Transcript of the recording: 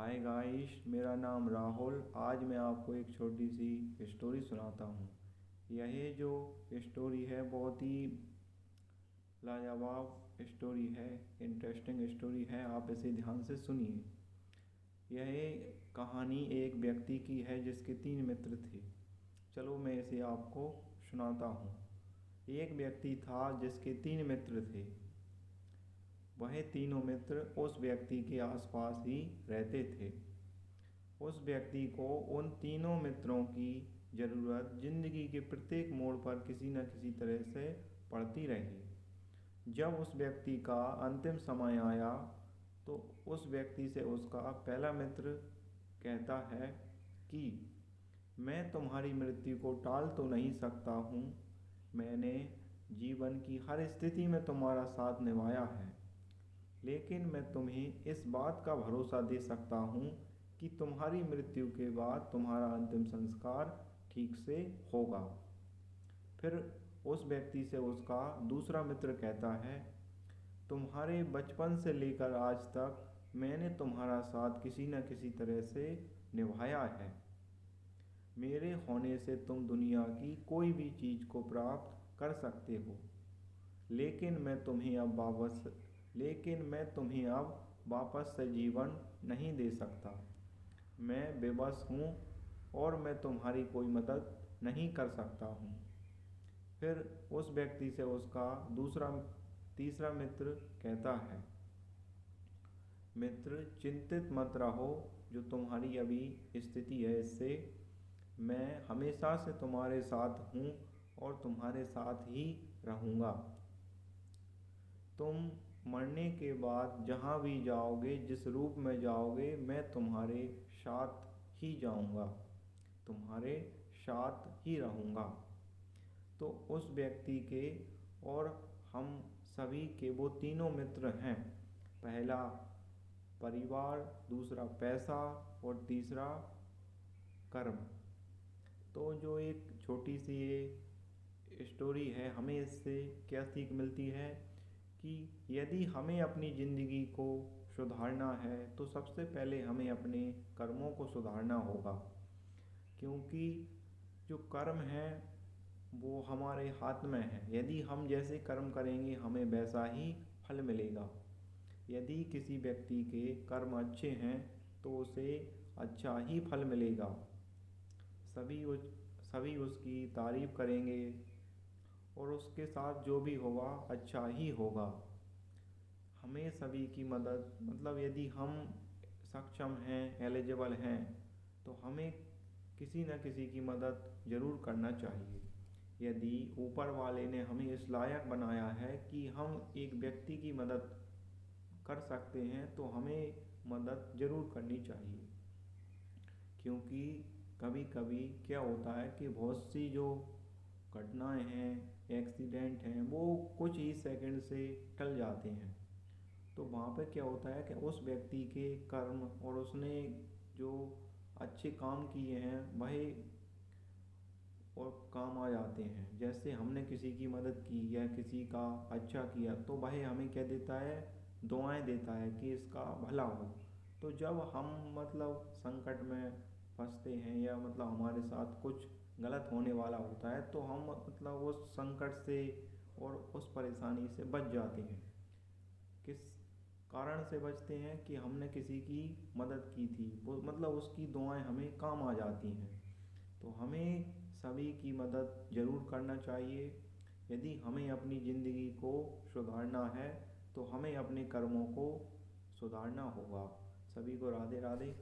Hi guys, मेरा नाम राहुल। आज मैं आपको एक छोटी सी स्टोरी सुनाता हूँ। यह जो स्टोरी है बहुत ही लाजवाब स्टोरी है, इंटरेस्टिंग स्टोरी है। आप इसे ध्यान से सुनिए। यह कहानी एक व्यक्ति की है जिसके 3 मित्र थे। चलो मैं इसे आपको सुनाता हूँ। एक व्यक्ति था जिसके 3 मित्र थे। वह तीनों मित्र उस व्यक्ति के आसपास ही रहते थे। उस व्यक्ति को उन तीनों मित्रों की ज़रूरत ज़िंदगी के प्रत्येक मोड़ पर किसी न किसी तरह से पड़ती रही। जब उस व्यक्ति का अंतिम समय आया तो उस व्यक्ति से उसका पहला मित्र कहता है कि मैं तुम्हारी मृत्यु को टाल तो नहीं सकता हूँ। मैंने जीवन की हर स्थिति में तुम्हारा साथ निभाया है, लेकिन मैं तुम्हें इस बात का भरोसा दे सकता हूँ कि तुम्हारी मृत्यु के बाद तुम्हारा अंतिम संस्कार ठीक से होगा। फिर उस व्यक्ति से उसका दूसरा मित्र कहता है, तुम्हारे बचपन से लेकर आज तक मैंने तुम्हारा साथ किसी न किसी तरह से निभाया है। मेरे होने से तुम दुनिया की कोई भी चीज़ को प्राप्त कर सकते हो, लेकिन मैं तुम्हें अब वापस से जीवन नहीं दे सकता। मैं बेबस हूँ और मैं तुम्हारी कोई मदद नहीं कर सकता हूँ। फिर उस व्यक्ति से उसका तीसरा मित्र कहता है, मित्र चिंतित मत रहो, जो तुम्हारी अभी स्थिति है इससे मैं हमेशा से तुम्हारे साथ हूँ और तुम्हारे साथ ही रहूँगा। तुम मरने के बाद जहाँ भी जाओगे, जिस रूप में जाओगे, मैं तुम्हारे साथ ही जाऊँगा, तुम्हारे साथ ही रहूँगा। तो उस व्यक्ति के और हम सभी के वो तीनों मित्र हैं। पहला परिवार, दूसरा पैसा और तीसरा कर्म। तो जो एक छोटी सी ये स्टोरी है, हमें इससे क्या सीख मिलती है कि यदि हमें अपनी ज़िंदगी को सुधारना है तो सबसे पहले हमें अपने कर्मों को सुधारना होगा, क्योंकि जो कर्म है वो हमारे हाथ में है। यदि हम जैसे कर्म करेंगे हमें वैसा ही फल मिलेगा। यदि किसी व्यक्ति के कर्म अच्छे हैं तो उसे अच्छा ही फल मिलेगा। सभी उसकी तारीफ करेंगे और उसके साथ जो भी होगा अच्छा ही होगा। हमें सभी की मदद, मतलब यदि हम सक्षम हैं, एलिजिबल हैं, तो हमें किसी न किसी की मदद ज़रूर करना चाहिए। यदि ऊपर वाले ने हमें इस लायक बनाया है कि हम एक व्यक्ति की मदद कर सकते हैं तो हमें मदद ज़रूर करनी चाहिए। क्योंकि कभी कभी क्या होता है कि बहुत सी जो घटनाएं हैं, एक्सीडेंट हैं, वो कुछ ही सेकंड से टल जाते हैं। तो वहाँ पे क्या होता है कि उस व्यक्ति के कर्म और उसने जो अच्छे काम किए हैं वह और काम आ जाते हैं। जैसे हमने किसी की मदद की या किसी का अच्छा किया तो वह हमें क्या देता है, दुआएं देता है कि इसका भला हो। तो जब हम मतलब संकट में फंसते हैं या मतलब हमारे साथ कुछ गलत होने वाला होता है तो हम मतलब उस संकट से और उस परेशानी से बच जाते हैं। किस कारण से बचते हैं कि हमने किसी की मदद की थी, वो मतलब उसकी दुआएं हमें काम आ जाती हैं। तो हमें सभी की मदद ज़रूर करना चाहिए। यदि हमें अपनी ज़िंदगी को सुधारना है तो हमें अपने कर्मों को सुधारना होगा। सभी को राधे राधे।